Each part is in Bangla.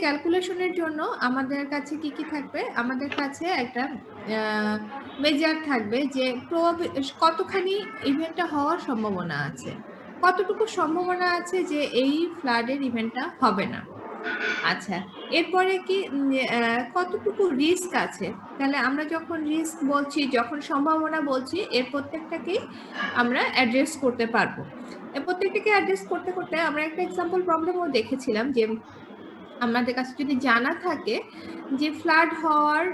ক্যালকুলেশনের জন্য আমাদের কাছে কি থাকবে? আমাদের কাছে একটা মেজার থাকবে যে কতখানি ইভেন্টটা হওয়ার সম্ভাবনা আছে, কতটুকু সম্ভাবনা আছে যে এই ফ্লাডের ইভেন্টটা হবে না। আচ্ছা, এরপরে কি কতটুকু রিস্ক আছে। তাহলে আমরা যখন রিস্ক বলছি, যখন সম্ভাবনা বলছি, এর প্রত্যেকটাকেই আমরা অ্যাড্রেস করতে পারবো। প্রত্যেকটাকে অ্যাড্রেস করতে করতে আমরা একটা এক্সাম্পল প্রবলেমও দেখেছিলাম যে আমাদের কাছে যদি জানা থাকে যে ফ্লাড হওয়ার,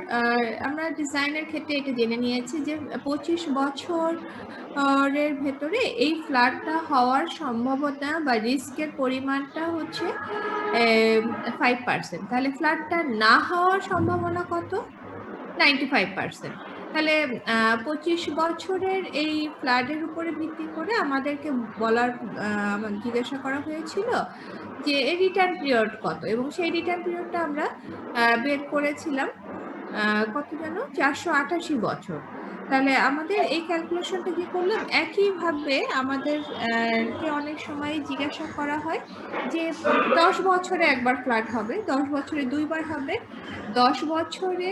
আমরা ডিজাইনের ক্ষেত্রে এটা জেনে নিয়েছি যে 25 বছরের ভেতরে এই ফ্লাডটা হওয়ার সম্ভাবনা বা রিস্কের পরিমাণটা হচ্ছে 5%। তাহলে ফ্লাডটা না হওয়ার সম্ভাবনা কত? 95%। তাহলে 25 বছরের এই ফ্লাডের উপরে ভিত্তি করে আমাদেরকে জিজ্ঞাসা করা হয়েছিল যে রিটার্ন পিরিয়ড কত, এবং সেই রিটার্ন পিরিয়ডটা আমরা বের করেছিলাম কত যেন 488 বছর। তাহলে আমাদের এই ক্যালকুলেশনটা কি করলাম, একইভাবে আমাদের অনেক সময় জিজ্ঞাসা করা হয় যে 10 বছরে একবার ফ্লাড হবে, 10 বছরে দুইবার হবে, 10 বছরে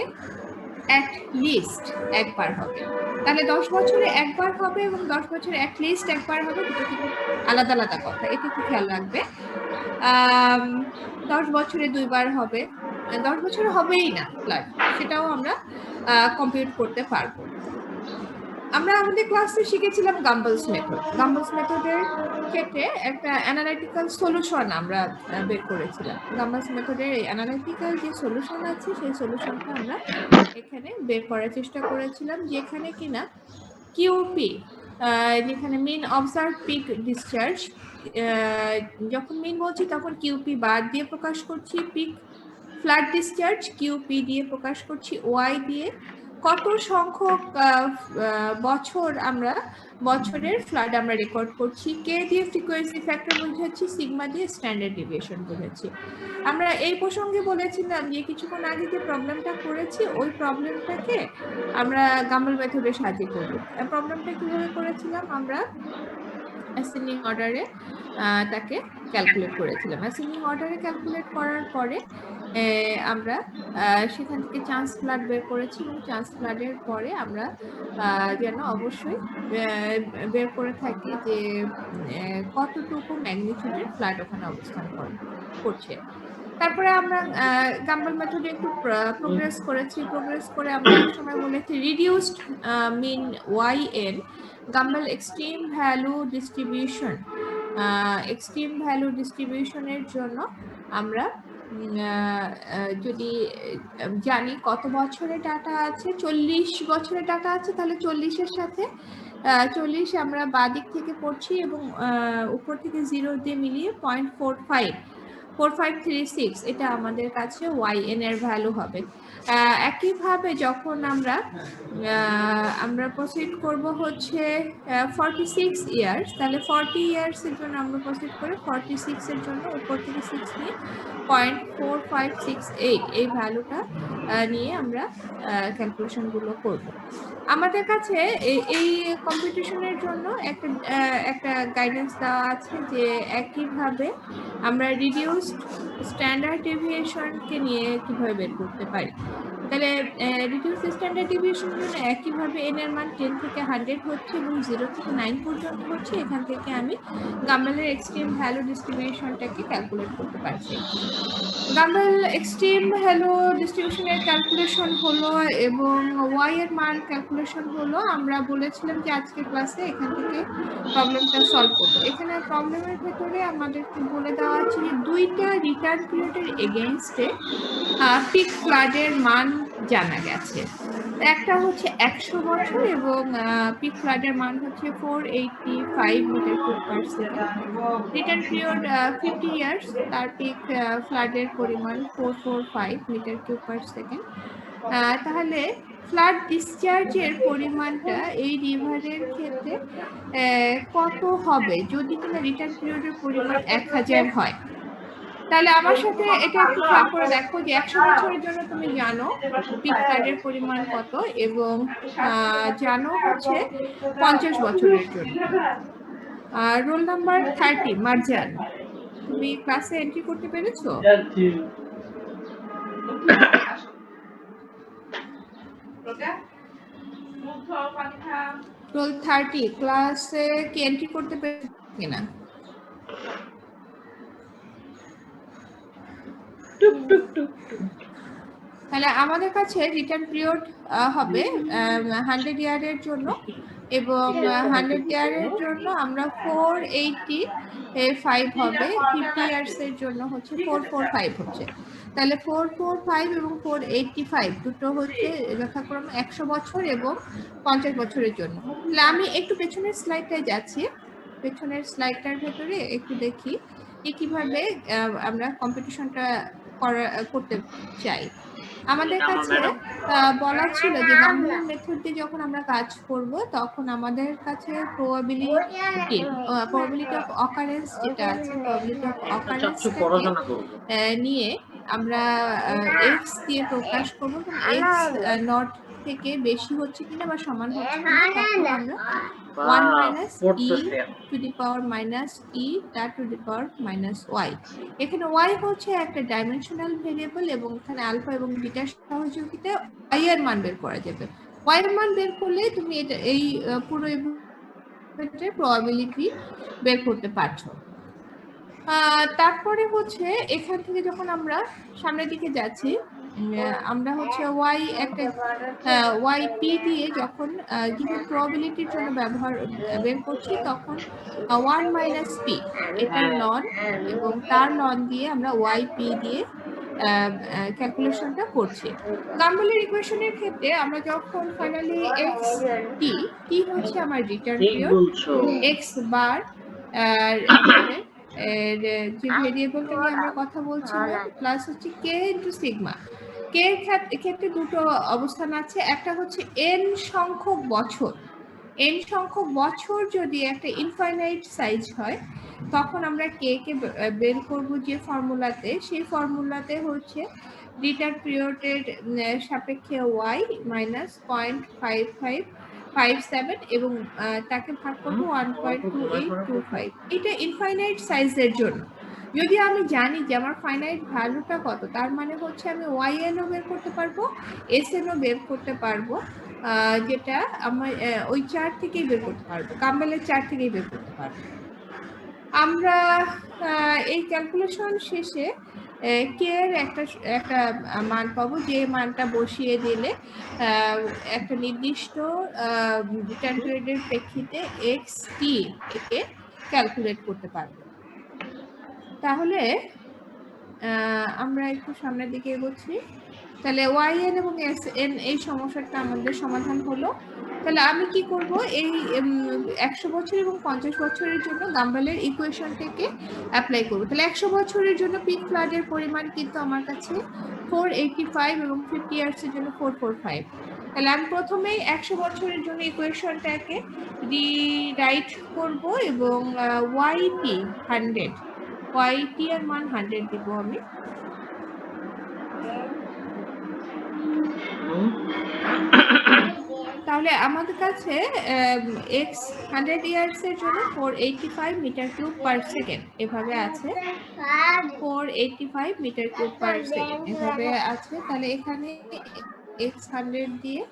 অ্যাটলিস্ট একবার হবে। তাহলে 10 বছরে একবার হবে এবং 10 বছরে অ্যাটলিস্ট একবার হবে, দুটো কিন্তু আলাদা আলাদা কথা, এটা একটু খেয়াল রাখবে। 10 বছরে দুইবার হবে, 10 বছরে হবেই না ফ্লাড, সেটাও আমরা কম্পিউট করতে পারবো। আমরা আমাদের ক্লাসে শিখেছিলাম গাম্বলস মেথড। গাম্বলস মেথডের ক্ষেত্রে একটা অ্যানালাইটিক্যাল সলিউশন আমরা বের করেছিলাম। গাম্বলস মেথডের এই অ্যানালাইটিক্যাল যে সলিউশন আছে, সেই সলিউশনটা আমরা এখানে বের করার চেষ্টা করেছিলাম, যেখানে কিনা কিউপি, যেখানে মিন অবজার্ভ পিক ডিসচার্জ, যখন মিন বলছি তখন কিউপি বার দিয়ে প্রকাশ করছি, পিক ফ্লাড ডিসচার্জ কিউপি দিয়ে প্রকাশ করছি ওয়াই দিয়ে, কত সংখ্যক বছরের ফ্লাড আমরা রেকর্ড করছি, কে দিয়ে ফ্রিকোয়েন্সি ফ্যাক্টর বোঝাচ্ছি, সিগমা দিয়ে স্ট্যান্ডার্ড ডেভিয়েশন বোঝাচ্ছি। আমরা এই প্রসঙ্গে বলেছিলাম যে কিছুক্ষণ আগে যে প্রবলেমটা করেছি, ওই প্রবলেমটাকে আমরা গাম্বল মেথডের সাহায্যে করব। প্রবলেমটা কিভাবে করেছিলাম, আমরা অ্যাসেন্ডিং অর্ডারে তাকে ক্যালকুলেট করেছিলাম। অ্যাসেন্ডিং অর্ডারে ক্যালকুলেট করার পরে আমরা সেখান থেকে চান্স ফ্লাড বের করেছি, এবং চান্স ফ্লাডের পরে আমরা যেন অবশ্যই বের করে থাকি যে কতটুকু ম্যাগনিটিউডের ফ্লাড ওখানে অবস্থান করছে। তারপরে আমরা গাম্বল মেথডে একটু প্রোগ্রেস করে আমরা এক সময় বলেছি reduced mean y n Gumbel extreme value distribution. Extreme value ডিস্ট্রিবিউশনের জন্য আমরা যদি জানি কত বছরের ডাটা আছে, 40 বছরের ডাটা আছে, তাহলে 40-এর সাথে 40 আমরা বাদিক থেকে পড়ছি এবং উপর থেকে 0 দিয়ে মিলিয়ে 0.4536 এটা আমাদের কাছে ওয়াইএন এর ভ্যালু হবে। একইভাবে যখন আমরা প্রসিড করব হচ্ছে 46 ইয়ার্স, তাহলে 40 ইয়ার্সের জন্য আমরা প্রসিড করে 46 এর জন্য উপর থেকে 6 নিয়ে 0.4568 এই ভ্যালুটা নিয়ে আমরা ক্যালকুলেশনগুলো করব। আমাদের কাছে এই কম্পিটিশনের জন্য একটা গাইডেন্স দেওয়া আছে যে একইভাবে আমরা রিডিউসড স্ট্যান্ডার্ড ডেভিয়েশনকে নিয়ে কিভাবে বের করতে পারি। তাহলে রিডিউসড স্ট্যান্ডার্ড ডেভিয়েশনের জন্য একইভাবে এন এর মান 10 থেকে 100 হচ্ছে এবং 0 থেকে 9 পর্যন্ত হচ্ছে। এখান থেকে আমি গাম্বলের এক্সট্রিম ভ্যালু ডিস্ট্রিবিউশনটাকে ক্যালকুলেট করতে পারছি। গাম্বল এক্সট্রিম ভ্যালু ডিস্ট্রিবিউশনের ক্যালকুলেশন হলো এবং ওয়াই এর মান ক্যালকুলেশন হলো। আমরা বলেছিলাম যে আজকের ক্লাসে এখান থেকে প্রবলেমটা সলভ করবো। এখানে প্রবলেমের ভেতরে আমাদেরকে বলে দেওয়া আছে যে দুইটা রিটার্ন পিরিয়ডের এগেইনস্টে পিক ফ্লাডের মান জানা গেছে। একটা হচ্ছে 100 বছর এবং পিক ফ্লাডের মান হচ্ছে 485 metre cube per second. Return period 50 years, তার পিক ফ্লাডের পরিমাণ 445 মিটার কিউব পার সেকেন্ড। তাহলে ফ্লাড ডিসচার্জের পরিমাণটা এই রিভারের ক্ষেত্রে কত হবে যদি কিনা রিটার্ন পিরিয়ডের পরিমাণ 1000 হয়। তাহলে আমার সাথে এটা একটু খেয়াল করে দেখো যে 100 বছরের জন্য তুমি জানো পিক ফ্লাডের পরিমাণ কত এবং জানো হচ্ছে 50 বছরের জন্য। রোল নাম্বার 30 মার্জান, তুমি ক্লাসে এন্ট্রি করতে পেরেছো? রোল 30 ক্লাসে কি এন্ট্রি করতে পেরেছি কিনা? তাহলে আমাদের কাছে রিটার্ন পিরিয়ড হবে 100 ইয়ারের জন্য এবং 100 ইয়ারের জন্য আমরা 485 হবে, 50 ইয়ার্স এর জন্য হচ্ছে 445 হচ্ছে। তাহলে 445 এবং 485 দুটো হচ্ছে যথাক্রমে 100 বছর এবং 50 বছরের জন্য। তাহলে আমি একটু পেছনের স্লাইডটায় যাচ্ছি, পেছনের স্লাইডটার ভেতরে একটু দেখি কিভাবে আমরা কম্পিটিশনটা করতে চাই। আমাদের কাছে বলা ছিল যে গাম্বুলার মেথড দিয়ে যখন আমরা কাজ করব তখন আমাদের কাছে প্রবাবিলিটি অফ অকারেন্স যেটা আছে, প্রবাবিলিটি অফ অকারেন্সটাকে নিয়ে আমরা এক্স দিয়ে প্রকাশ করব এবং এক্স নট থেকে বেশি হচ্ছে কিনা বা সমান হচ্ছে কিনা তখন আমরা 1 minus e to the power minus e তার to the power minus y. এখানে ওয়াই হচ্ছে একটা ডাইমেনশনাল ভেরিয়েবল এবং এখানে আলফা এবং বিটার সহযোগিতায় ওয়াই এর মান বের করা যাবে। ওয়াই এর মান বের করলে তুমি এটা এই পুরো ইভেন্টের প্রবাবিলিটি বের করতে পারছো। তারপরে হচ্ছে এখান থেকে যখন আমরা সামনের দিকে যাচ্ছি আমরা হচ্ছে ওয়াই একটা ওয়াই পি দিয়ে যখন গিভেন প্রবাবিলিটির জন্য ব্যবহার বের করছি তখন 1 মাইনাস পি এটার লন এবং তার লন দিয়ে আমরা ওয়াই পি দিয়ে ক্যালকুলেশনটা করছি। গাম্বলের ইকুয়েশনের ক্ষেত্রে আমরা যখন ফাইনালি এক্স টি টি হচ্ছে আমার রিটার্ন পিরিয়ড, এক্স বার যে ভেরিয়েবলটা নিয়ে আমরা কথা বলছিলাম প্লাস হচ্ছে কে ইন্টু সিগমা। কে এর ক্ষেত্রে দুটো অবস্থান আছে, একটা হচ্ছে এন সংখ্যক বছর, এন সংখ্যক বছর যদি একটা ইনফাইনাইট সাইজ হয় তখন আমরা কে কে বের করব যে ফর্মুলাতে, সেই ফর্মুলাতে হচ্ছে রিটার্ন পিরিয়ডের সাপেক্ষে ওয়াই মাইনাস 0.5557 এবং তাকে ভাগ করবো 1.2825। এটা ইনফাইনাইট সাইজের জন্য। যদি আমি জানি যে আমার ফাইনাইট ভ্যালুটা কত তার মানে হচ্ছে আমি ওয়াই এনও বের করতে পারবো, এস এনও বের করতে পারবো, যেটা আমার ওই চার্ট থেকেই বের করতে পারবো, গাম্বলের চার্ট থেকেই বের করতে পারবো। আমরা এই ক্যালকুলেশন শেষে কে এর একটা মান পাবো, যে মানটা বসিয়ে দিলে একটা নির্দিষ্ট রিটার্ন পিরিয়ডের প্রেক্ষিতে এক্স টি থেকে ক্যালকুলেট করতে পারবো। তাহলে আমরা একটু সামনের দিকে এগোচ্ছি। তাহলে ওয়াই এন এবং এস এন এই সমস্যাটা আমাদের সমাধান হলো। তাহলে আমি কি করব, এই 100 বছর এবং 50 বছরের জন্য গাম্বলের ইকুয়েশনটাকে অ্যাপ্লাই করব। তাহলে 100 বছরের জন্য পিক ফ্লাডের পরিমাণ কিন্তু আমার কাছে 485 এবং 50 ইয়ার্সের জন্য 445। তাহলে আমি প্রথমেই 100 বছরের জন্য ইকুয়েশনটাকে রিরাইট করব এবং ওয়াই টি 100, ওয়াই টি এর মান 100 দিব আমি। তাহলে আমাদের কাছে এক্স 100 ইয়ার্স এর জন্য 485 মিটার কিউব পার সেকেন্ড এভাবে আছে, 485 মিটার কিউব পার সেকেন্ড এভাবে আছে। তাহলে এখানে এক্স 100 দিয়ে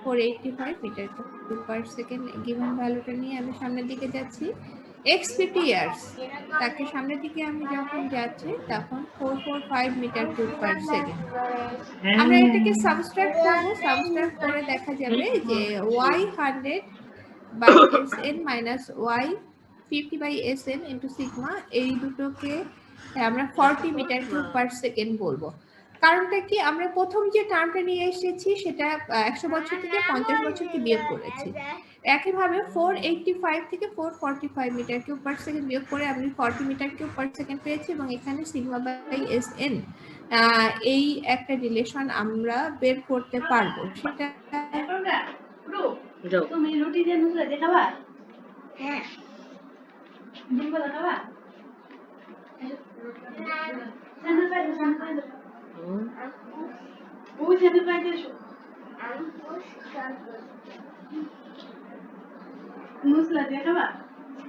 485 metre cube per second given ভ্যালুটা নিয়ে আমি সামনের দিকে যাচ্ছি। এক্স 50 ইয়ার্স, তাকে সামনের দিকে আমি যখন যাচ্ছি তখন 445 মিটার কিউব পার সেকেন্ড। আমরা এটাকে সাবস্ট্রাক্ট করব, সাবস্ট্রাক্ট করে দেখা যাবে যে y 100 by sn minus y 50 by sn into sigma, এই দুটোকে আমরা 40 মিটার কিউব পার সেকেন্ড বলবো। কারণটা কি, আমরা প্রথম যে টার্মটা নিয়ে এসেছি সেটা 100 বছর থেকে 50 বছরকে বিয়োগ করেছি। একইভাবে 485 থেকে 445 মিটার কিউব পার সেকেন্ড বিয়োগ করে আমি 40 মিটার কিউব পার সেকেন্ড পেয়েছি এবং এখানে সিগমা বাই sn এই একটা রিলেশন আমরা বের করতে পারবো। সেটা তুমি রুটি দিয়ে নুসরা দেখাবা? হ্যাঁ, ডিম্বল দেখাবা? স্যান্ডেল পাইছো, স্যান্ডেল পাইছো। ওই স্যান্ডেল পাইছো। নুসরা দেখাবা?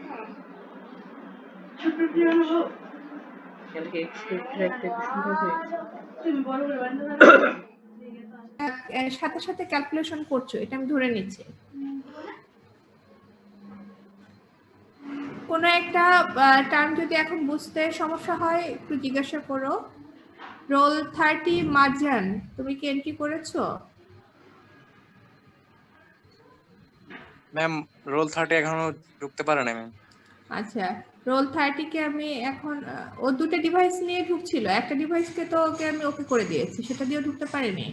হ্যাঁ। ছোট প্রিয় হলো সাথে সাথে ক্যালকুলেশন করছো, এটা আমি ধরে নিচ্ছি। কোনো একটা টার্ম যদি এখন বুঝতে সমস্যা হয় একটু জিজ্ঞাসা করো। রোল 30 মার্জান, তুমি কি এন্ট্রি করেছো? ম্যাম রোল 30 এখনো ঢুকতে পারে না ম্যাম। আচ্ছা, রোল 30 কে আমি এখন ও দুটো ডিভাইস নিয়ে ঢুকছিল, একটা ডিভাইসকে তো ওকে আমি ওকে করে দিয়েছি, সেটা দিয়েও ঢুকতে পারেনি।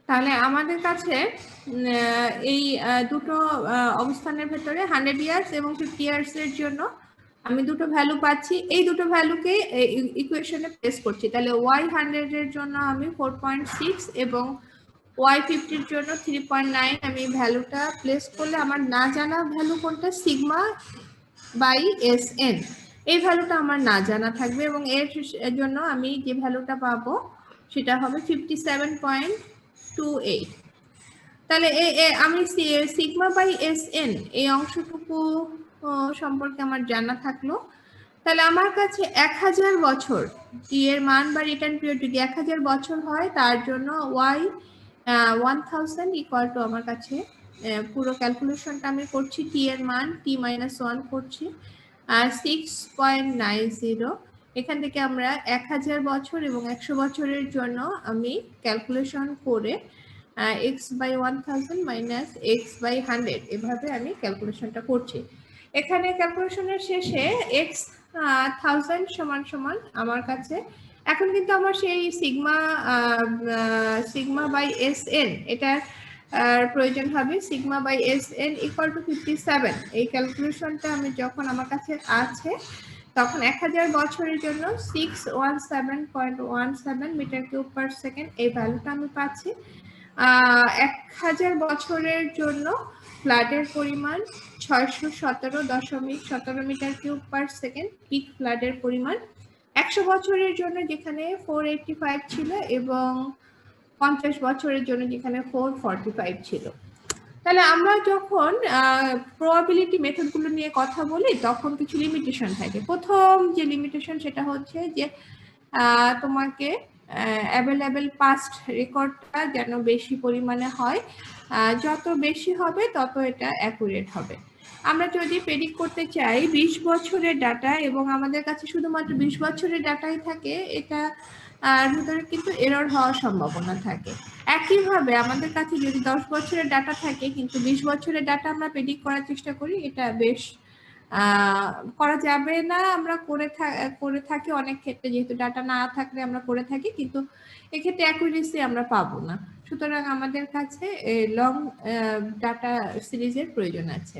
তাহলে আমাদের কাছে এই দুটো অবস্থানের ভেতরে 100 ইয়ার্স এবং 50 ইয়ার্স এর জন্য আমি দুটো ভ্যালু পাচ্ছি, এই দুটো ভ্যালুকে ইকুয়েশনে প্লেস করছি। তাহলে y100 এর জন্য আমি 4.6 এবং y50 এর জন্য 3.9 আমি ভ্যালুটা প্লেস করলে আমার না জানা ভ্যালু কোনটা, সিগমা বাই এসএন, এই ভ্যালুটা আমার না জানা থাকবে এবং এর জন্য আমি যে ভ্যালুটা পাবো সেটা হবে 57.28। তাহলে আমি সিগমা বাই এসএন এই অংশটুকু সম্পর্কে আমার জানা থাকলো। তাহলে আমার কাছে 1000 বছর টি এর মান বা রিটার্ন পিরিয়ড যদি 1000 বছর হয়, তার জন্য ওয়াই 1000 ইকুয়াল টু আমার কাছে পুরো ক্যালকুলেশনটা আমি করছি, টি এর মান t-1 করছি আর 6.90। এখান থেকে আমরা 1000 বছর এবং 100 বছরের জন্য আমি ক্যালকুলেশন করে x/1000 মাইনাস x/100 এভাবে আমি ক্যালকুলেশনটা করছি। এখানে ক্যালকুলেশনের শেষে x1000 সমান সমান আমার কাছে এখন কিন্তু আমার সেই সিগমা বাই এসএন এটার প্রয়োজন হবে। Sigma by SN equal to 57। এই ক্যালকুলেশনটা আমি যখন আমার কাছে আছে তখন 1000 বছরের জন্য 617.17 মিটার কিউব পার সেকেন্ড এই ভ্যালুটা আমি পাচ্ছি। 1000 বছরের জন্য ফ্লাডের পরিমাণ 617.17 metre cube per second peak ফ্লাডের পরিমাণ। 100 বছরের জন্য যেখানে 485 ছিল এবং 50 বছরের জন্য যেখানে 445 ছিল। তাহলে আমরা যখন প্রবাবিলিটি মেথডগুলো নিয়ে কথা বলি তখন কিছু লিমিটেশন থাকে। প্রথম যে লিমিটেশন সেটা হচ্ছে যে তোমাকে অ্যাভেলেবেল পাস্ট রেকর্ডটা যেন বেশি পরিমাণে হয়, যত বেশি হবে তত এটা অ্যাকুরেট হবে। আমরা যদি প্রেডিক্ট করতে চাই 20 বছরের ডাটা এবং আমাদের কাছে শুধুমাত্র 20 বছরের ডাটাই থাকে, এটা ভিতরে কিন্তু এরর হওয়ার সম্ভাবনা থাকে। একইভাবে আমাদের কাছে যদি 10 বছরের ডাটা থাকে কিন্তু 20 বছরের ডাটা আমরা প্রেডিক্ট করার চেষ্টা করি, এটা বেশ করা যাবে না। আমরা করে থাকি অনেক ক্ষেত্রে, যেহেতু ডাটা না থাকলে আমরা করে থাকি, কিন্তু এক্ষেত্রে অ্যাকুরেসি আমরা পাবো না। সুতরাং আমাদের কাছে লং ডাটা সিরিজের প্রয়োজন আছে।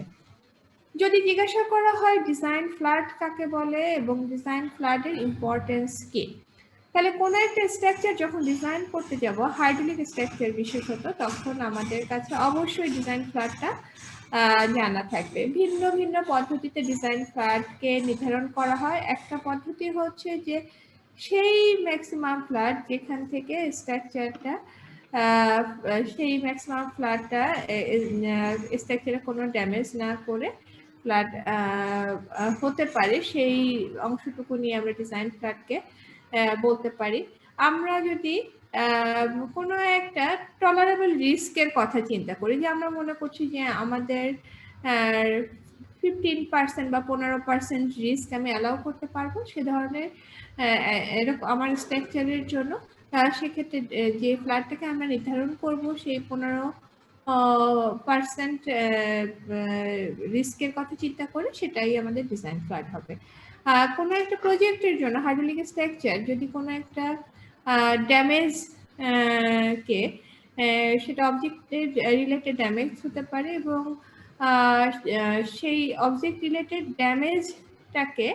যদি জিজ্ঞাসা করা হয় ডিজাইন ফ্লাড কাকে বলে এবং ডিজাইন ফ্লাডের ইম্পর্টেন্স কি, তাহলে কোনো একটা স্ট্রাকচার যখন ডিজাইন করতে যাব, হাইড্রোলিক স্ট্রাকচার বিশেষত, তখন আমাদের কাছে অবশ্যই ডিজাইন ফ্লাডটা জানা থাকবে। ভিন্ন ভিন্ন পদ্ধতিতে ডিজাইন ফ্লাডকে নির্ধারণ করা হয়। একটা পদ্ধতি হচ্ছে যে সেই ম্যাক্সিমাম ফ্লাড যেখান থেকে স্ট্রাকচারটা সেই ম্যাক্সিমাম ফ্লাডটা স্ট্রাকচারে কোনো ড্যামেজ না করে ফ্লাড হতে পারে, সেই অংশটুকু নিয়ে আমরা ডিজাইন ফ্লাডকে বলতে পারি। আমরা যদি কোনো একটা টলারেবল রিস্কের কথা চিন্তা করি, যে আমরা মনে করছি যে আমাদের 15% বা 15% রিস্ক আমি অ্যালাউ করতে পারবো, সে ধরনের এরকম আমার স্ট্রাকচারের জন্য, সেক্ষেত্রে যে ফ্ল্যাটটাকে আমরা নির্ধারণ করব সেই 15% রিস্কের কথা চিন্তা করে সেটাই আমাদের ডিজাইন ফ্ল্যাট হবে। কোনো একটা প্রজেক্টের জন্য হাইড্রোলিক স্ট্রাকচার যদি কোনো একটা ড্যামেজ কে সেটা অবজেক্টের রিলেটেড ড্যামেজ হতে পারে এবং সেই অবজেক্ট রিলেটেড ড্যামেজটাকে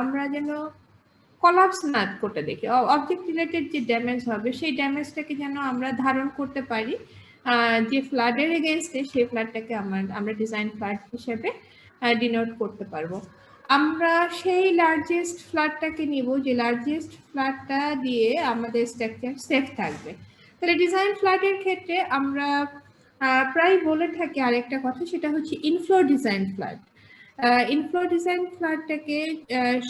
আমরা যেন কলাপস না করতে দেখি, অবজেক্ট রিলেটেড যে ড্যামেজ হবে সেই ড্যামেজটাকে যেন আমরা ধারণ করতে পারি, যে ফ্লাডের এগেইনস্টে সেই ফ্লাডটাকে আমরা ডিজাইন ফ্লাড হিসেবে ডিনোট করতে পারবো। আমরা সেই লার্জেস্ট ফ্ল্যাটটাকে নিব যে লার্জেস্ট ফ্ল্যাটটা দিয়ে আমাদের স্ট্রাকচার সেফ থাকবে। তাহলে ডিজাইন ফ্ল্যাটের ক্ষেত্রে আমরা প্রায় বলে থাকি আরেকটা কথা, সেটা হচ্ছে inflow design flat. Inflow design ফ্ল্যাটটাকে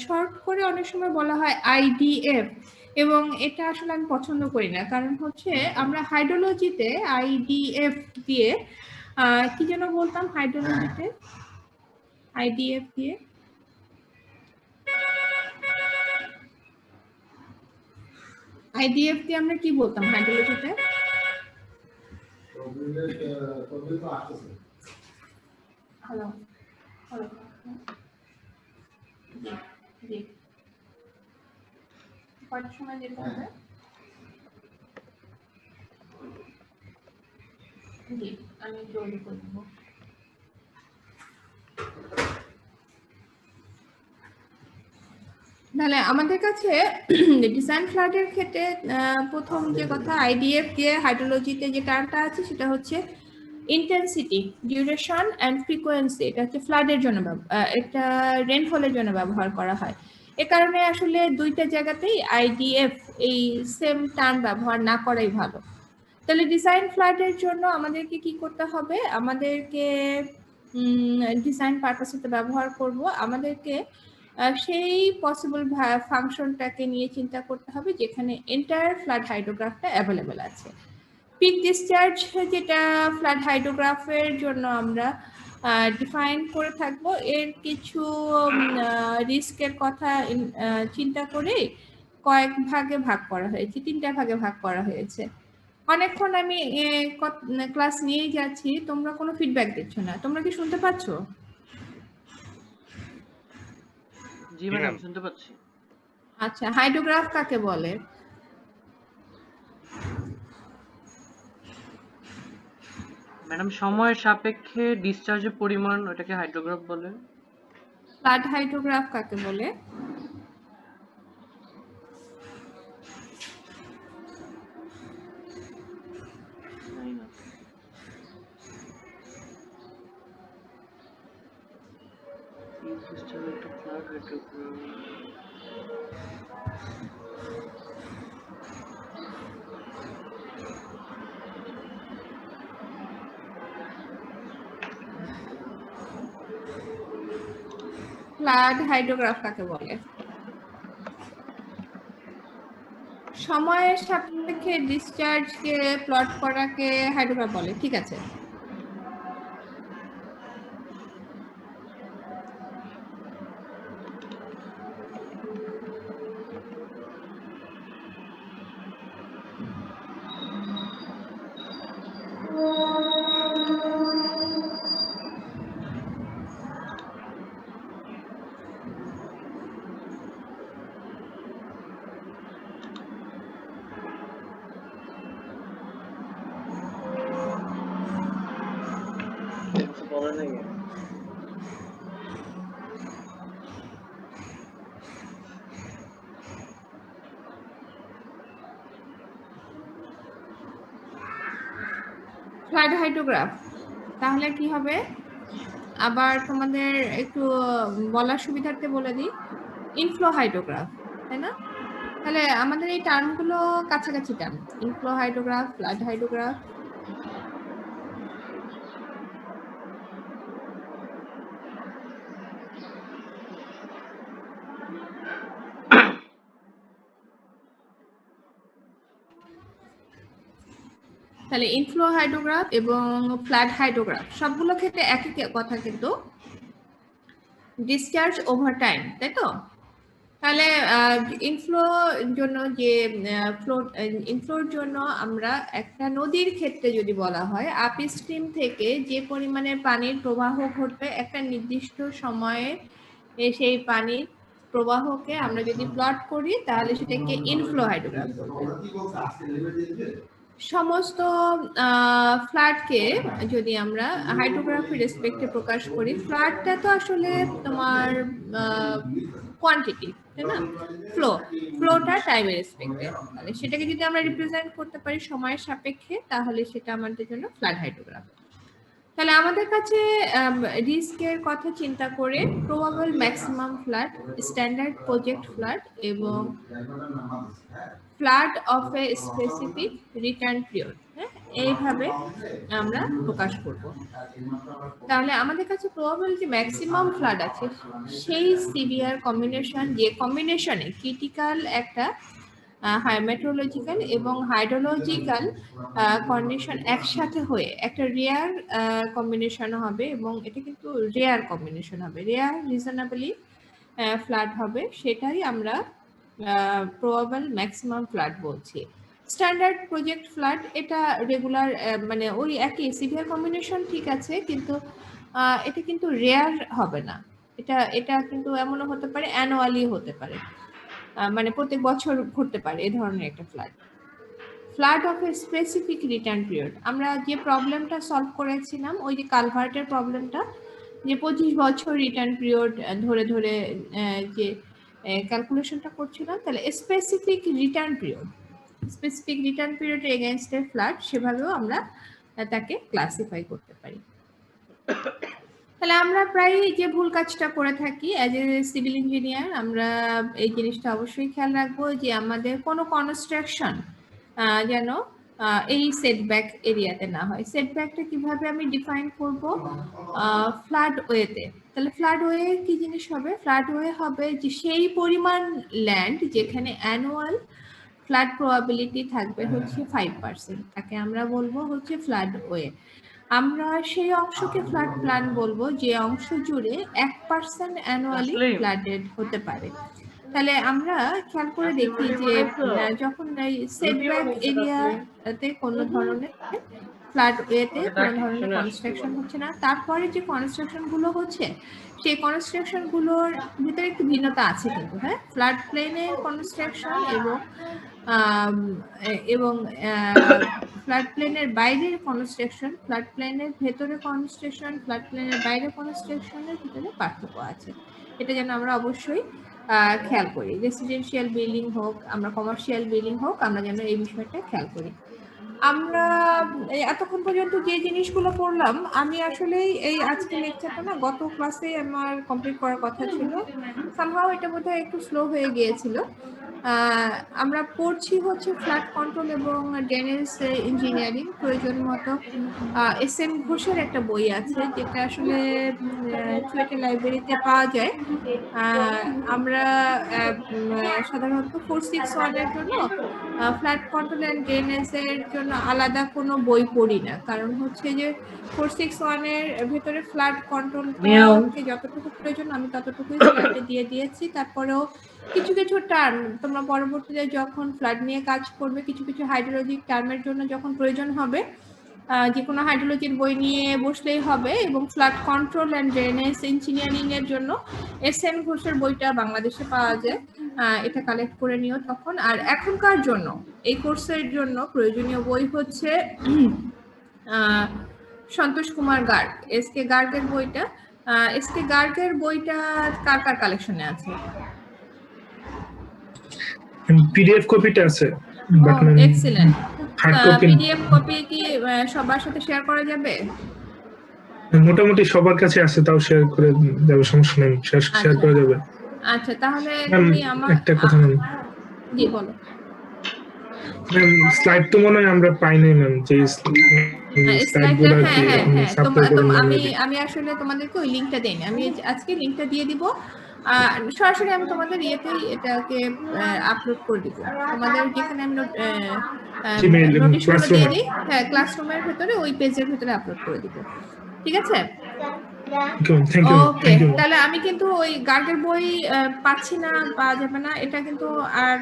শর্ট করে অনেক সময় বলা হয় আইডিএফ, এবং এটা আসলে আমি পছন্দ করি না, কারণ হচ্ছে আমরা হাইড্রোলজিতে আইডিএফ দিয়ে কি যেন বলতাম, হাইড্রোলজিতে আইডিএফ দিয়ে আইডিএফ দিয়ে আমরা কি বলতাম হাইড্রোলজিতে? হ্যালো হ্যালো জি, কয়টার সময় যেতে হবে? জি, আমি জলদি করে দেবো। তাহলে আমাদের কাছে ডিজাইন ফ্ল্যাটের ক্ষেত্রে প্রথম যে কথা আইডিএফ দিয়ে হাইড্রোলজিতে যে টার্মটা আছে সেটা হচ্ছে ইন্টেন্সিটি, ডিউরেশন অ্যান্ড ফ্রিকোয়েন্সি। এটা হচ্ছে ফ্লাডের জন্য এটা রেনফলের জন্য ব্যবহার করা হয়। এ কারণে আসলে দুইটা জায়গাতেই আইডিএফ এই সেম টার্ম ব্যবহার না করাই ভালো। তাহলে ডিজাইন ফ্ল্যাটের জন্য আমাদেরকে কি করতে হবে? আমাদেরকে ডিজাইন পারপাসে ব্যবহার করব, আমাদেরকে সেই পসিবল ফাংশনটাকে নিয়ে চিন্তা করতে হবে যেখানে এন্টায়ার ফ্লাড হাইড্রোগ্রাফটা অ্যাভেলেবেল আছে। পিক ডিসচার্জ যেটা ফ্লাড হাইড্রোগ্রাফের জন্য আমরা ডিফাইন করে থাকবো, এর কিছু রিস্কের কথা চিন্তা করে কয়েক ভাগে ভাগ করা হয়েছে, 3টা ভাগে ভাগ করা হয়েছে। অনেকক্ষণ আমি ক্লাস নিয়েই যাচ্ছি, তোমরা কোনো ফিডব্যাক দিচ্ছ না, তোমরা কি শুনতে পাচ্ছ? জি ম্যাডাম, শুনতে পাচ্ছি। আচ্ছা, হাইড্রোগ্রাফ কাকে বলে? ম্যাডাম, সময়ের সাপেক্ষে ডিসচার্জের পরিমাণ, ওটাকে হাইড্রোগ্রাফ বলে। ফ্লাড হাইড্রোগ্রাফ কাকে বলে? ফ্লাড হাইড্রোগ্রাফ কাকে বলে? সময়ের সাপেক্ষে ডিসচার্জকে প্লট করাকে হাইড্রোগ্রাফ বলে, ঠিক আছে। ফ্লাড হাইড্রোগ্রাফ তাহলে কি হবে, আবার তোমাদের একটু বলার সুবিধার্থে বলে দিই, ইনফ্লো হাইড্রোগ্রাফ, তাই না? তাহলে আমাদের এই টার্মগুলো কাছাকাছি term, inflow hydrograph, flood hydrograph. তাহলে ইনফ্লো হাইড্রোগ্রাফ এবং ফ্লাড হাইড্রোগ্রাফ সবগুলো ক্ষেত্রে একই কথা, কিন্তু ডিসচার্জ ওভার টাইম, তাই তো? তাহলে ইনফ্লোর জন্য আমরা একটা নদীর ক্ষেত্রে যদি বলা হয়, আপ স্ট্রিম থেকে যে পরিমাণে পানির প্রবাহ ঘটবে একটা নির্দিষ্ট সময়ে, সেই পানির প্রবাহকে আমরা যদি প্লট করি তাহলে সেটাকে ইনফ্লো হাইড্রোগ্রাফ বলবো। সমস্ত ফ্ল্যাটকে যদি আমরা হাইড্রোগ্রাফি রেসপেক্টে প্রকাশ করি, ফ্ল্যাটটা তো আসলে তোমার কোয়ান্টিটি, তাই না? ফ্লোটা টাইমের রেসপেক্টে, তাহলে সেটাকে যদি আমরা রিপ্রেজেন্ট করতে পারি সময়ের সাপেক্ষে, তাহলে সেটা আমাদের জন্য ফ্ল্যাট হাইড্রোগ্রাফ। তাহলে আমাদের কাছে রিস্কের কথা চিন্তা করে probable maximum flood, standard project flood এবং flood of a specific return period, হ্যাঁ, এইভাবে আমরা প্রকাশ করব। তাহলে আমাদের কাছে প্রবাবল যে ম্যাক্সিমাম ফ্লাড আছে সেই সিভিয়ার কম্বিনেশন, যে কম্বিনেশনে ক্রিটিক্যাল একটা মেট্রোলজিক্যাল এবং হাইড্রোলজিক্যাল কন্ডিশন একসাথে হয়ে একটা রেয়ার কম্বিনেশন হবে, এবং এটা কিন্তু রেয়ার কম্বিনেশন হবে, রেয়ার রিজনেবলি ফ্লাড হবে, সেটাই আমরা প্রবাবল ম্যাক্সিমাম ফ্লাড বলছি। স্ট্যান্ডার্ড প্রজেক্ট ফ্লাড এটা রেগুলার, মানে ওই একই সিভিয়ার কম্বিনেশন ঠিক আছে, কিন্তু এটা কিন্তু রেয়ার হবে না, এটা কিন্তু এমনও হতে পারে অ্যানুয়ালি হতে পারে, মানে প্রত্যেক বছর ঘটতে পারে এই ধরনের একটা flood. Flood of a specific return period, আমরা যে প্রবলেমটা সলভ করেছিলাম ওই যে কালভার্টের প্রবলেমটা, যে 25 বছর রিটার্ন পিরিয়ড ধরে ধরে যে ক্যালকুলেশনটা করছিলাম, তাহলে স্পেসিফিক রিটার্ন পিরিয়ড এগেইনস্ট এ ফ্লাড, সেভাবেও আমরা তাকে ক্লাসিফাই করতে পারি। তাহলে আমরা প্রায় যে ভুল কাজটা করে থাকি অ্যাজ এ সিভিল ইঞ্জিনিয়ার, আমরা এই জিনিসটা অবশ্যই খেয়াল রাখবো যে আমাদের কোনো কনস্ট্রাকশন যেন এই সেটব্যাক এরিয়াতে না হয়। সেটব্যাকটা কিভাবে আমি ডিফাইন করব? ফ্লাড ওয়েতে। তাহলে ফ্লাড ওয়ে কি জিনিস হবে? ফ্লাড ওয়ে হবে যে সেই পরিমাণ ল্যান্ড যেখানে অ্যানুয়াল ফ্লাড প্রবাবিলিটি থাকবে হচ্ছে 5%, তাকে আমরা বলবো হচ্ছে ফ্লাড ওয়ে। আমরা সেই অংশকে ফ্লাড প্ল্যান বলবো যে অংশ জুড়ে 1% অ্যানুয়ালি ফ্লাডেড হতে পারে। তাহলে আমরা খেয়াল করে দেখি যে যখন এই সেটব্যাক এরিয়াতে কোনো ধরনের ফ্লাড ওয়েতে কোনো ধরনের কনস্ট্রাকশন হচ্ছে না, তারপরে যে কনস্ট্রাকশন গুলো হচ্ছে সেই কনস্ট্রাকশন গুলোর ভিতরে একটু ভিন্নতা আছে কিন্তু, হ্যাঁ, ফ্লাড প্লেনের কনস্ট্রাকশন এবং ফ্লাড প্লেনের বাইরের কনস্ট্রাকশন, ফ্লাড প্লেনের ভেতরে কনস্ট্রাকশন, ফ্লাড প্লেনের বাইরে কনস্ট্রাকশনের ভিতরে পার্থক্য আছে। এটা যেন আমরা অবশ্যই খেয়াল করি, রেসিডেন্সিয়াল বিল্ডিং হোক, আমরা কমার্শিয়াল বিল্ডিং হোক, আমরা যেন এই বিষয়টা খেয়াল করি। আমরা এতক্ষণ পর্যন্ত যে জিনিসগুলো পড়লাম, আমি আসলে এই আজকে লেকচারটা না গত ক্লাসে আমার কমপ্লিট করার কথা ছিল, সামহাও এটা বোধহয় একটু স্লো হয়ে গিয়েছিল। আমরা পড়ছি হচ্ছে ফ্লাড কন্ট্রোল এবং ড্রেনেজ ইঞ্জিনিয়ারিং, প্রয়োজন মতো এস.এন. ঘোষের একটা বই আছে যেটা আসলে চুয়েটে লাইব্রেরিতে পাওয়া যায়। আমরা সাধারণত 461 এর জন্য ফ্লাড কন্ট্রোল অ্যান্ড ড্রেনেজের জন্য আলাদা কোনো বই পড়ি না, কারণ হচ্ছে যে 461 এর ভেতরে ফ্লাড কন্ট্রোলকে যতটুকু প্রয়োজন আমি ততটুকুই স্লাইডে দিয়ে দিয়েছি। তারপরেও কিছু কিছু টার্ম তোমরা পরবর্তীতে যখন ফ্লাড নিয়ে কাজ করবে, কিছু কিছু হাইড্রোলজিক টার্মের জন্য যখন প্রয়োজন হবে, যে কোনো হাইড্রোলজির বই নিয়ে বসলেই হবে, এবং flood control and drainage engineering এর জন্য এস.এন. ঘোষের বইটা বাংলাদেশে পাওয়া যায়, এটা কালেক্ট করে নিও তখন। আর এখনকার জন্য এই কোর্সের জন্য প্রয়োজনীয় বই হচ্ছে সন্তোষ কুমার গার্গ, এস.কে গার্গের বইটা। এস.কে গার্গের বইটা কার কার কালেকশনে আছে? পিডিএফ কপিটা আছে, excellent. Hard copy PDF copy কি সবার সাথে শেয়ার করা যাবে? মোটামুটি সবার কাছে আছে, তাও শেয়ার করে যাবে, সমস্যা নেই, শেয়ার করা যাবে। আচ্ছা, তাহলে তুমি আমার একটা কথা ম্যাম, জি বলো। ম্যাম স্লাইড তো মনে হয় আমরা পাই নাই ম্যাম, যে স্লাইডগুলো আমি আসলে তোমাদেরকে ওই লিংকটা দেইনি, আমি আজকে লিংকটা দিয়ে দিব, সরাসরি আমি তোমাদের ইয়েতেই এটাকে আপলোড করে দিব, তোমাদের যেখানে আমি নোটিশগুলো দিয়ে দিই, হ্যাঁ, ক্লাসরুমের ভেতরে ওই পেজের ভেতরে আপলোড করে দিব, ঠিক আছে? ওকে, তাহলে আমি কিন্তু ওই গার্গের বই পাচ্ছি না, পাওয়া যাবে না, এটা কিন্তু আর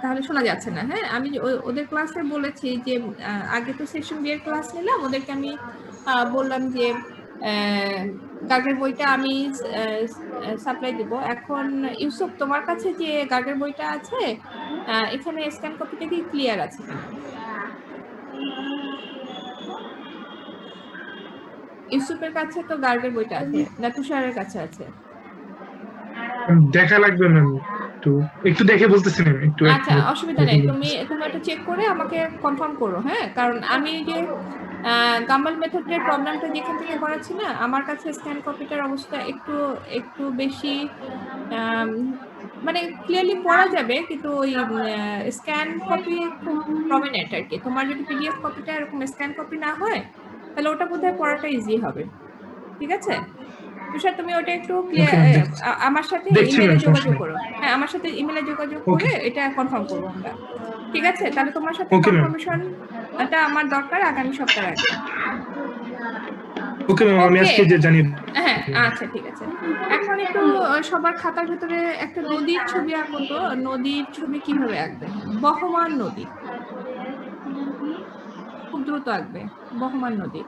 তাহলে শোনা যাচ্ছে না। হ্যাঁ, আমি ওদের ক্লাসে বলেছি যে আগে তো সেকশন বি এর ক্লাস নিলাম, ওদেরকে আমি বললাম যে গার্গের বইটা আমি সাপ্লাই দিব। এখন ইউসুফ, তোমার কাছে যে গার্গের বইটা আছে, এখানে স্ক্যান কপিটা কি ক্লিয়ার আছে কিনা? ইউসুফের কাছে তো গার্গের বইটা আছে না তুষারের কাছে আছে? দেখা লাগবে ম্যাম, একটু দেখে বলতেছি ম্যাম, একটু এক আচ্ছা, মিনিট অসুবিধা দেখে নেই। বলতেছি। তুমি এটা চেক করে আমাকে কনফার্ম করো, হ্যাঁ? কারণ আমি যে গাম্বল মেথডের প্রবলেমটা যেখান থেকে করাচ্ছি না, আমার কাছে স্ক্যান কপিটার অবস্থা একটু বেশি মানে ক্লিয়ারলি পড়া যাবে, কিন্তু ওই স্ক্যান কপি খুব প্রমিনেন্ট আর কি। তোমার যদি পিডিএফ কপিটা এরকম স্ক্যান কপি না হয়, তাহলে ওটা বোধহয় পড়াটা ইজি হবে। ঠিক আছে? তুষার, তুমি ওটা একটু ওকে ম্যাম, দেখছি আমার সাথে দেখছি ইমেলে ম্যাম, সমস্যা যোগাযোগ নেই। করো। হ্যাঁ, আমার সাথে ইমেলে যোগাযোগ ওকে করে এটা কনফার্ম করবো আমরা। ঠিক আছে? তাহলে তোমার সাথে ওকে ম্যাম, কনফার্মেশনটা আমার দরকার আগামী সপ্তাহের আগে। ওকে ম্যাম, আমি ওকে। আজকে যে জানিয়ে হ্যাঁ, আচ্ছা ঠিক আছে। এখন একটু সবার খাতার ভেতরে একটা নদীর ছবি আঁকো তো। নদীর ছবি কিভাবে আঁকবে? বহমান নদী। খুব দ্রুত আঁকবে। বহমান নদী।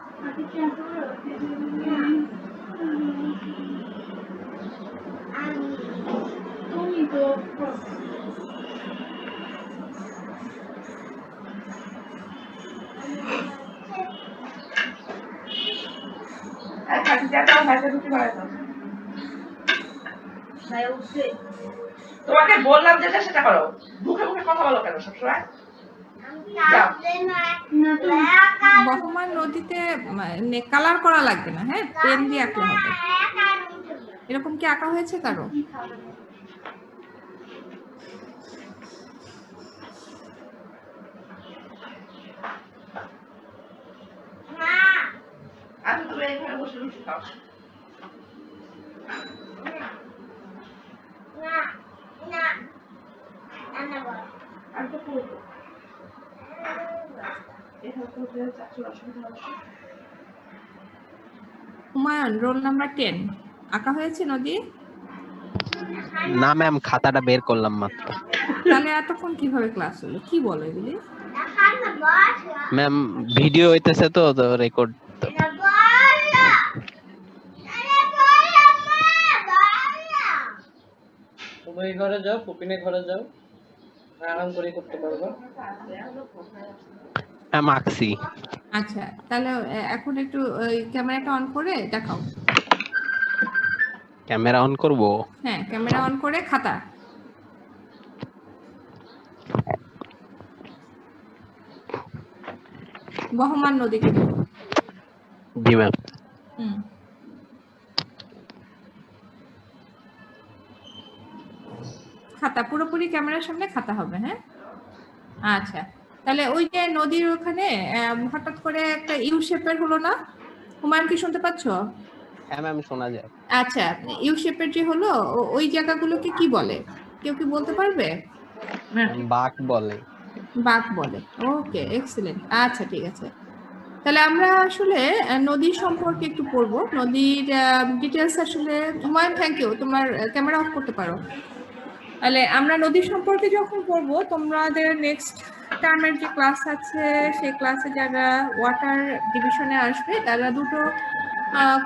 তোমাকে বললাম যেটা সেটা করো, মুখে মুখে কথা বলো কেন সবসময়? যাও। বহমান নদীতে কালার করা লাগবে না, হ্যাঁ? পেন দিয়ে আঁকলে হবে। এরকম কি আঁকা হয়েছে কারো? আচ্ছা, তুমি এখানে বসে বসে খাও। আমি তো করবো। এখানে তো চাচুর অসুবিধা হচ্ছে। হুমায়ুন, রোল নাম্বার 10 আঁকা হয়েছে নদী? না ম্যাম, খাতাটা বের করলাম মাত্র। তাহলে এতক্ষণ কিভাবে ক্লাস হলো? কি বলো এগুলি? ম্যাম ভিডিও হইতেছে তো রেকর্ড। তুমি এই ঘরে যাও, পুপিনের ঘরে যাও, আরাম করে করতে পারবো। ম্যাম আঁকছি। আচ্ছা, তাহলে এখন একটু ওই ক্যামেরাটা অন করে দেখাও। ক্যামেরা অন করব? হ্যাঁ, ক্যামেরা অন করে খাতা। বহমান নদীকে দেখো। জি ম্যাম। হুম। খাতা পুরোপুরি ক্যামেরার সামনে খাতা হবে, হ্যাঁ? আচ্ছা, তাহলে ওই যে নদীর ওখানে হঠাৎ করে একটা ইউ শেপের হলো না? হুমায়ুন, কি শুনতে পাচ্ছ? হ্যাঁ ম্যাম, শোনা যায়। আচ্ছা, ইউ শেপের যে হলো, ওই জায়গাগুলোকে কি বলে? কেউ কি বলতে পারবে? ম্যাম বাঁক বলে। বাঁক বলে। ওকে, এক্সিলেন্ট। আচ্ছা, ঠিক আছে। তাহলে আমরা আসলে নদী সম্পর্কে একটু পড়বো। নদীর ডিটেলস আসলে হুমায়ুন, থ্যাংক ইউ। তোমার ক্যামেরা অফ করতে পারো। তাহলে আমরা নদী সম্পর্কে যখন পড়বো, তোমাদের নেক্সট টার্মের যে ক্লাস আছে, সেই ক্লাসে যারা ওয়াটার ডিভিশনে আসবে তারা দুটো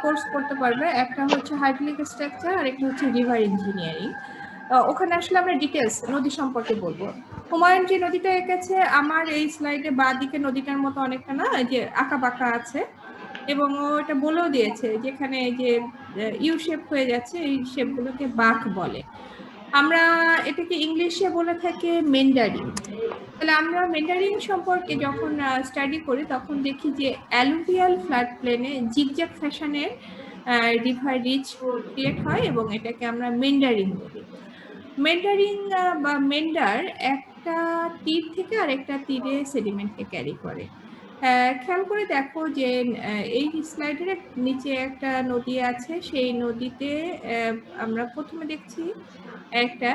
কোর্স করতে পারবে। একটা হচ্ছে হাইড্রোলিক স্ট্রাকচার আর একটা হচ্ছে রিভার ইঞ্জিনিয়ারিং। ওখানে আসলে আমরা ডিটেলস নদী সম্পর্কে বলবো। হুমায়ুন যে নদীটা এঁকেছে, আমার এই স্লাইডে বাঁ দিকে নদীটার মতো অনেকটা না যে আঁকা বাঁকা আছে, এবং ও এটা বলেও দিয়েছে যেখানে যে ইউ শেপ হয়ে যাচ্ছে, এই শেপগুলোকে বাঁক বলে। আমরা এটাকে ইংলিশে বলে থাকি মেন্ডারিং। তাহলে আমরা মেন্ডারিং সম্পর্কে যখন স্টাডি করি তখন দেখি যে অ্যালুভিয়াল ফ্ল্যাট প্লেনে জিগজ্যাগ ফ্যাশনের রিভার রিচ ক্রিয়েট হয়, এবং এটাকে আমরা মেন্ডারিং বলি। মেন্ডারিং বা মেন্ডার একটা তীর থেকে আরেকটা তীরে সেডিমেন্টকে ক্যারি করে। খেয়াল করে দেখো যে এই স্লাইডের নিচে একটা নদী আছে, সেই নদীতে আমরা প্রথমে দেখছি একটা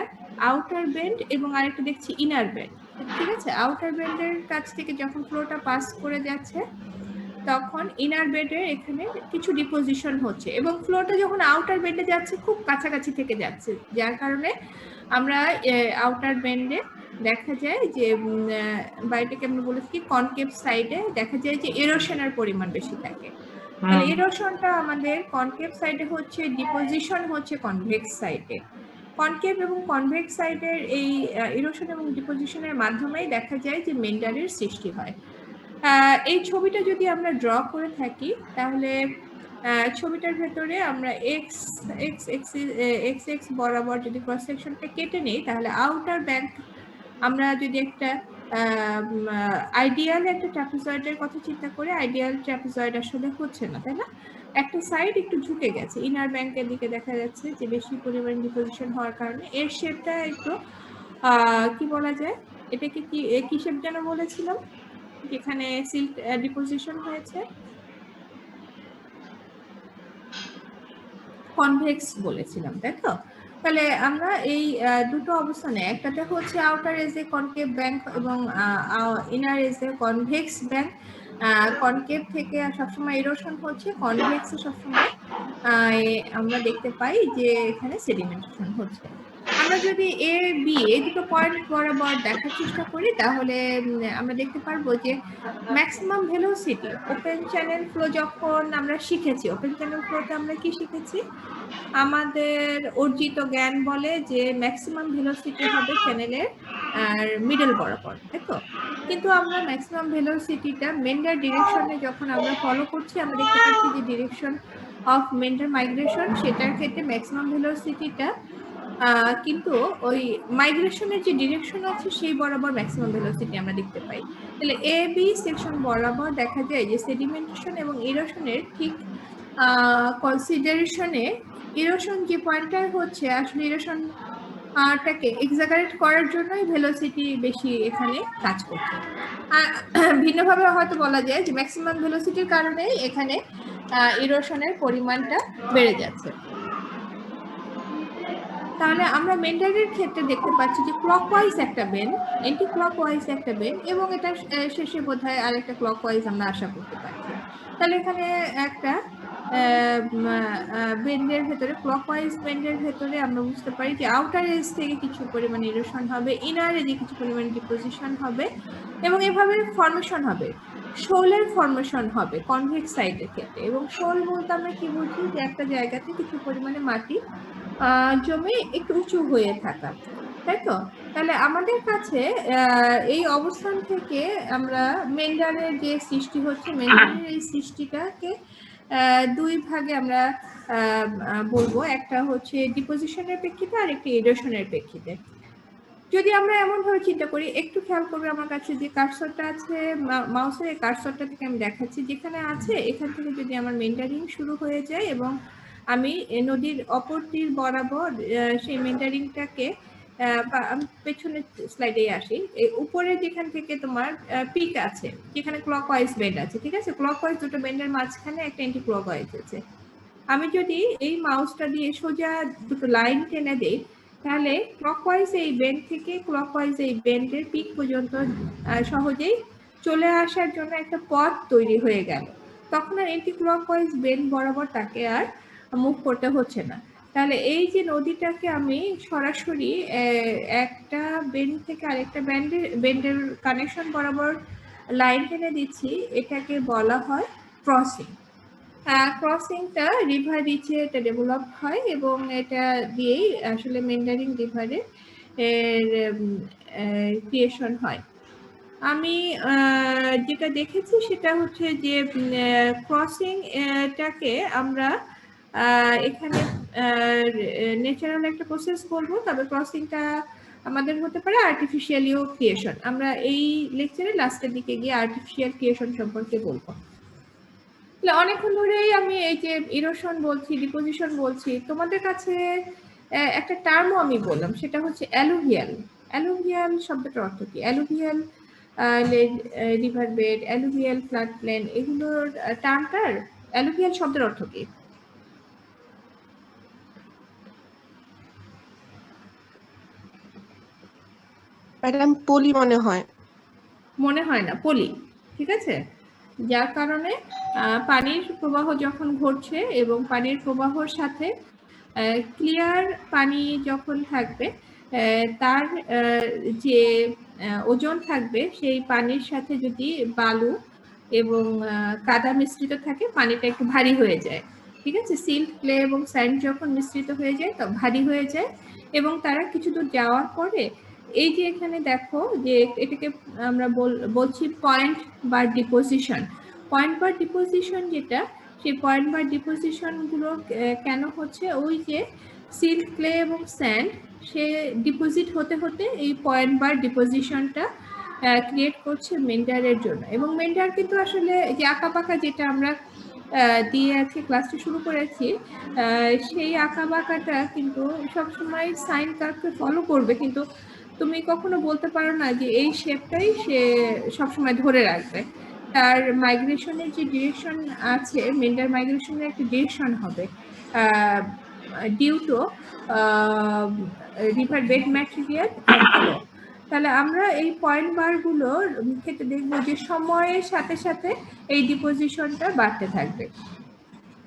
আউটার বেন্ড এবং আরেকটা দেখছি ইনার বেন্ড। ঠিক আছে? আউটার বেন্ডের কাছ থেকে যখন ফ্লোটা পাস করে যাচ্ছে তখন ইনার বেন্ডের এখানে কিছু ডিপোজিশন হচ্ছে, এবং ফ্লোটা যখন আউটার বেন্ডে যাচ্ছে খুব কাছাকাছি থেকে যাচ্ছে, যার কারণে আমরা আউটার বেন্ডে দেখা যায় যে বাড়িটাকে আমরা বলেছি কি কনকেভ সাইডে দেখা যায় যে এরোশনের পরিমাণ বেশি থাকে। তাহলে এরোশনটা আমাদের কনকেভ সাইডে হচ্ছে, ডিপোজিশন হচ্ছে কনভেক্স সাইডে। কনকেভ এবং কনভেক্স সাইডের এই ইরোশন এবং ডিপোজিশনের মাধ্যমেই দেখা যায় যে মেন্ডারের সৃষ্টি হয়। এই ছবিটা যদি আমরা ড্র করে থাকি তাহলে ছবিটার ভেতরে আমরা x x x x x বরাবর যদি ক্রস সেকশনটা কেটে নেই তাহলে আউটার ব্যাংক আমরা যদি একটা আইডিয়াল একটা ট্রাপিজয়েডের কথা চিন্তা করি, আইডিয়াল ট্রাপিজয়েড আসলে হচ্ছে না, তাই না? একটা সাইড একটু ঝুঁকে গেছে, ইনার ব্যাংকের দিকে দেখা যাচ্ছে যে বেশি পরিমাণ ডিপোজিশন হওয়ার কারণে এর শেপটা একটু কি বলা যায়, এটাকে কি শেপ যেন বলেছিলাম যেখানে সিল্ক ডিপোজিশন হয়েছে, কনভেক্স বলেছিলাম, তাই তো? তাহলে আমরা এই দুটো অবস্থানে, একটাতে হচ্ছে আউটার এজে কনকেভ ব্যাংক এবং ইনার এজে কনভেক্স ব্যাংক। কনকেভ থেকে সবসময় ইরোশন হচ্ছে, কনভেক্সে সবসময় আমরা দেখতে পাই যে এখানে সেডিমেন্টেশন হচ্ছে। আমরা যদি এ বি এই দুটো পয়েন্ট বরাবর দেখার চেষ্টা করি তাহলে আমরা দেখতে পারবো যে maximum velocity open channel flow যখন আমরা শিখেছি, ওপেন চ্যানেল ফ্লোতে আমরা কি শিখেছি, আমাদের অর্জিত জ্ঞান বলে যে ম্যাক্সিমাম ভেলোসিটি হবে চ্যানেলের আর মিডল বরাবর, তাই তো? কিন্তু আমরা ম্যাক্সিমাম ভেলোসিটিটা মেন্ডার ডিরেকশনে যখন আমরা ফলো করছি আমরা দেখতে পাচ্ছি যে ডিরেকশন অফ মেন্ডার মাইগ্রেশন, সেটার ক্ষেত্রে ম্যাক্সিমাম ভেলোসিটিটা কিন্তু ওই মাইগ্রেশনের যে ডিরেকশন আছে সেই বরাবর ম্যাক্সিমাম ভেলোসিটি আমরা দেখতে পাই। তাহলে এ বি সেকশন বরাবর দেখা যায় যে সেডিমেন্টেশন এবং ইরোশনের ঠিক কনসিডারেশনে ইরোশন যে পয়েন্টটা হচ্ছে আসলে ইরোশন টাকে এক্সাগারেট করার জন্যই ভেলোসিটি বেশি এখানে কাজ করছে। ভিন্নভাবে হয়তো বলা যায় যে ম্যাক্সিমাম ভেলোসিটির কারণে এখানে ইরোশনের পরিমাণটা বেড়ে যাচ্ছে। তাহলে আমরা মেন্ডারের ক্ষেত্রে দেখতে পাচ্ছি যে ক্লকওয়াইজ একটা বেন্ড, এন্টি ক্লকওয়াইজ একটা বেন্ড এবং এটা শেষে বোধহয় আরেকটা ক্লকওয়াইজ আমরা আশা করতে পারছি। তাহলে এখানে একটা বেন্ডের ভেতরে, ক্লকওয়াইজ বেন্ডের ভেতরে আমরা বুঝতে পারি যে আউটার এজ থেকে কিছু পরিমাণ ইরোশন হবে, ইনার এজে কিছু পরিমাণ ডিপোজিশন হবে এবং এভাবে ফর্মেশন হবে, শোলের ফর্মেশন হবে কনভেক্স সাইডের ক্ষেত্রে। এবং শোল বলতে আমরা কি বুঝি, যে একটা জায়গাতে কিছু পরিমাণে মাটি জমে একটু উঁচু হয়ে থাকা, তাই তো? তাহলে আমাদের কাছে এই অবস্থান থেকে আমরা মেন্ডারের যে সৃষ্টি হচ্ছে, মেন্ডারের এই সৃষ্টিটাকে দুই ভাগে আমরা বলবো, একটা হচ্ছে ডিপোজিশনের প্রেক্ষিতে আর একটা ইরোশনের প্রেক্ষিতে। যদি আমরা এমন ভাবে চিন্তা করি, একটু খেয়াল করবে আমার কাছে যে কার্সরটা আছে মাউসের, এই কার্সরটা থেকে আমি দেখাচ্ছি যেখানে আছে, এখান থেকে যদি আমার মেন্ডারিং শুরু হয়ে যায় এবং আমি নদীর অপর তীর বরাবর সেই মেন্ডারিংটাকে পেছনের স্লাইডে আসি, উপরে যেখান থেকে তোমার পিক আছে, যেখানে ক্লকওয়াইজ বেন্ড আছে, ঠিক আছে? ক্লকওয়াইজ দুটো বেন্ডের মাঝখানে একটা এন্টি ক্লকওয়াইজ আছে। আমি যদি এই মাউসটা দিয়ে সোজা দুটো লাইন টেনে দেই তাহলে ক্লকওয়াইজ এই বেন্ড থেকে ক্লকওয়াইজ এই বেন্ডের পিক পর্যন্ত সহজেই চলে আসার জন্য একটা পথ তৈরি হয়ে গেল। তখন আর এন্টি ক্লকওয়াইজ বেন্ড বরাবর তাকে আর মুভ করতে হচ্ছে না। তাহলে এই যে নদীটাকে আমি সরাসরি একটা বেন্ড থেকে আরেকটা বেন্ডের কানেকশন বরাবর লাইন টেনে দিচ্ছি, এটাকে বলা হয় ক্রসিং। ক্রসিংটা রিভার রিচে এটা ডেভেলপ হয় এবং এটা দিয়েই আসলে মেন্ডারিং রিভারে ক্রিয়েশন হয়। আমি যেটা দেখেছি সেটা হচ্ছে যে ক্রসিং টাকে আমরা এখানে ন্যাচারাল একটা প্রসেস বলবো, তবে ক্রসিংটা আমাদের হতে পারে আর্টিফিশিয়ালিও ক্রিয়েশন। আমরা এই লেকচারে লাস্টের দিকে গিয়ে আর্টিফিশিয়াল ক্রিয়েশন সম্পর্কে বলবো। অনেকক্ষণ ধরেই আমি এই যে ইরোশন বলছি, ডিপোজিশন বলছি, তোমাদের কাছে একটা টার্মও আমি বললাম, সেটা হচ্ছে অ্যালুভিয়াল। অ্যালুভিয়াল শব্দটার অর্থ কি? Alluvial river bed, alluvial flood plain, এগুলোর টার্মটার অ্যালুভিয়াল শব্দের অর্থ কি? ম্যাডাম পলি মনে হয়। মনে হয় না, পলি, ঠিক আছে? যার কারণে পানির প্রবাহ যখন ঘটছে এবং পানির প্রবাহর সাথে ক্লিয়ার পানি যখন থাকবে তার যে ওজন থাকবে সেই পানির সাথে যদি বালু এবং কাদা মিশ্রিত থাকে পানিটা একটু ভারী হয়ে যায়, ঠিক আছে? সিল্ট, ক্লে এবং স্যান্ড যখন মিশ্রিত হয়ে যায় তো ভারী হয়ে যায় এবং তারা কিছু দূর যাওয়ার পরে এই যে এখানে দেখো যে এটাকে আমরা বলছি পয়েন্ট বা ডিপোজিশন। পয়েন্ট বা ডিপোজিশন যেটা, সেই পয়েন্ট বার ডিপোজিশন গুলো কেন হচ্ছে, ওই যে সিল্ট, ক্লে এবং স্যান্ড সে ডিপোজিট হতে হতে এই পয়েন্ট বার ডিপোজিশনটা ক্রিয়েট করছে মেন্ডারের জন্য। এবং মেন্ডার কিন্তু আসলে যে আঁকাবাঁকা যেটা আমরা দিয়ে আজকে ক্লাসটা শুরু করেছি, সেই আঁকাবাঁকাটা কিন্তু সবসময় সাইন কার্ভকে ফলো করবে, কিন্তু তুমি কখনো বলতে পারো না যে এই শেপটাই সে সবসময় ধরে রাখবে। তার মাইগ্রেশনের যে ডিরেকশন আছে, মেন্ডার মাইগ্রেশনের একটা ডিরেকশন হবে due to river bed material and flow. তাহলে আমরা এই পয়েন্ট বারগুলোর ক্ষেত্রে দেখবো যে সময়ের সাথে সাথে এই ডিপোজিশনটা বাড়তে থাকবে।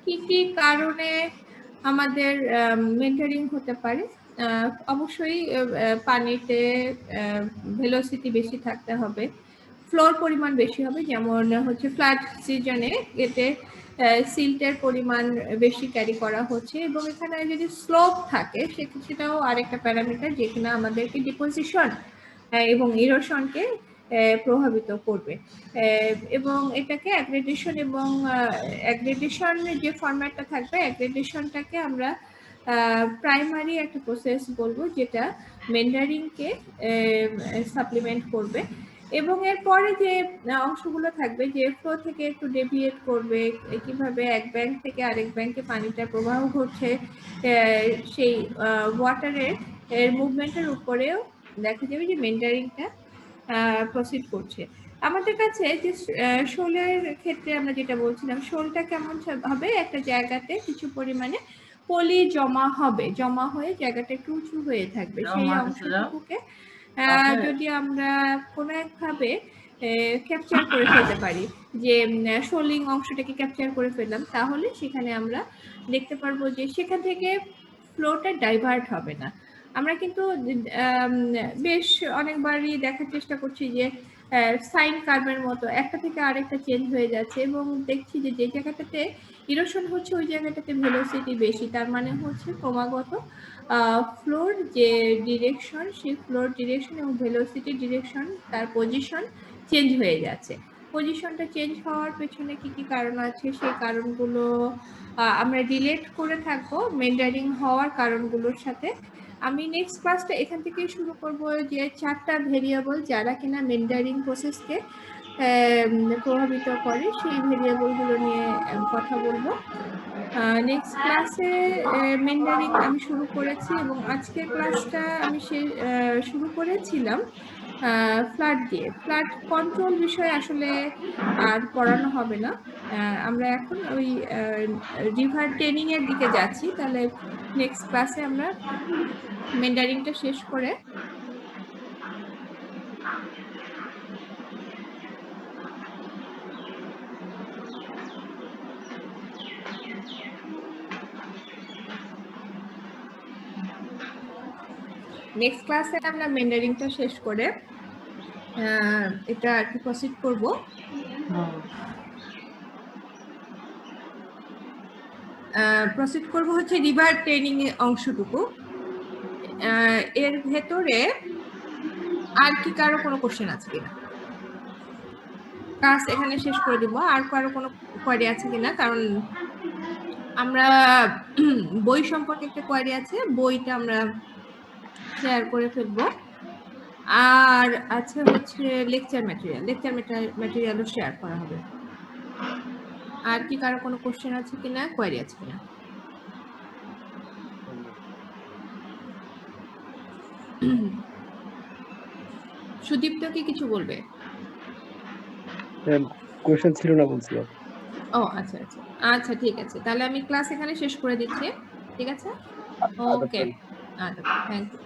কি কি কারণে আমাদের মেন্টারিং হতে পারে? অবশ্যই পানিতে ভেলোসিটি বেশি থাকতে হবে, ফ্লোর পরিমাণ বেশি হবে, যেমন হচ্ছে ফ্লাড সিজনে এতে সিল্টের পরিমাণ বেশি ক্যারি করা হচ্ছে, এবং এখানে যদি স্লোপ থাকে সেটাও আরেকটা প্যারামিটার যেখানে আমাদেরকে ডিপোজিশন এবং ইরোশনকে প্রভাবিত করবে। এবং এটাকে অ্যাগ্রেডেশন এবং অ্যাগ্রেডেশন যে ফরম্যাটটা থাকবে, অ্যাগ্রেডেশনটাকে আমরা প্রাইমারি একটা প্রসেস বলবো যেটা মেন্ডারিংকে সাপ্লিমেন্ট করবে। এবং এরপরে যে অংশগুলো থাকবে যে ফ্লো থেকে একটু ডেভিয়েট করবে, কিভাবে এক ব্যাংক থেকে আরেক ব্যাংকে পানিটা প্রবাহ ঘটছে, সেই ওয়াটারের মুভমেন্টের উপরেও দেখা যাবে যে মেন্ডারিংটা প্রসিড করছে। আমাদের কাছে যে শোলের ক্ষেত্রে আমরা যেটা বলছিলাম, শোলটা কেমন হবে, একটা জায়গাতে কিছু পরিমাণে পলি জমা হবে, জমা হয়ে জায়গাটা একটু উঁচু হয়ে থাকবে। সেই অংশটুকুকে যদি আমরা কোনো একভাবে ক্যাপচার করে ফেলতে পারি, যে শোলিং অংশটাকে ক্যাপচার করে ফেললাম, তাহলে সেখানে আমরা দেখতে পারবো যে সেখান থেকে ফ্লোটা ডাইভার্ট হবে না। আমরা কিন্তু বেশ অনেকবারই দেখার চেষ্টা করছি যে সাইন কার্ভের মতো একটা থেকে আরেকটা চেঞ্জ হয়ে যাচ্ছে, এবং দেখছি যে যে জায়গাটাতে ইরোশন হচ্ছে ওই জায়গাটাতে ভেলোসিটি বেশি, তার মানে হচ্ছে ক্রমাগত ফ্লোর যে ডিরেকশন, সেই ফ্লোর ডিরেকশন এবং ভেলোসিটি ডিরেকশন, তার পজিশন চেঞ্জ হয়ে যাচ্ছে। পজিশনটা চেঞ্জ হওয়ার পেছনে কি কি কারণ আছে, সেই কারণগুলো আমরা রিলেট করে থাকবো মেন্ডারিং হওয়ার কারণগুলোর সাথে। আমি নেক্সট ক্লাসটা এখান থেকে শুরু করব, যে 4টা ভেরিয়েবল যারা কিনা মেন্ডারিং প্রসেসকে প্রভাবিত করে, সেই ভেরিয়েবলগুলো নিয়ে কথা বলবো। নেক্সট ক্লাসে মেন্ডারিং আমি শুরু করেছি, এবং আজকের ক্লাসটা আমি শুরু করেছিলাম ফ্লাড দিয়ে। ফ্লাড কন্ট্রোল বিষয়ে আসলে আর পড়ানো হবে না, আমরা এখন ওই রিভার ট্রেনিং এর দিকে যাচ্ছি। তাহলে নেক্সট ক্লাসে আমরা মেন্ডারিংটা শেষ করে মেন্ডারিংটা শেষ করে এটা আর কি প্রসিড করব। প্রসিড করব হচ্ছে রিভার ট্রেনিং এর অংশটুকু। এর ভেতরে আর কি কারো কোনো কোশ্চেন আছে কিনা? ক্লাস এখানে শেষ করে দিব। আর কারো কোনো কোয়ারি আছে কিনা? কারণ আমরা বই সম্পর্কে একটা কোয়ারি আছে, বইটা আমরা শেয়ার করে ফেলবো। আর আছে হচ্ছে লেকচার ম্যাটেরিয়ালও শেয়ার করা হবে। আর কি কারো কোনো কোশ্চেন আছে কিনা, কোয়ারি আছে কিনা? সুদীপ্ত কি কিছু বলবে? কোশ্চেন ছিল না বলছিলাম। ও আচ্ছা আচ্ছা আচ্ছা, ঠিক আছে, তাহলে আমি ক্লাস এখানে শেষ করে দিচ্ছি। ঠিক আছে, ওকে, আচ্ছা, থ্যাংক ইউ।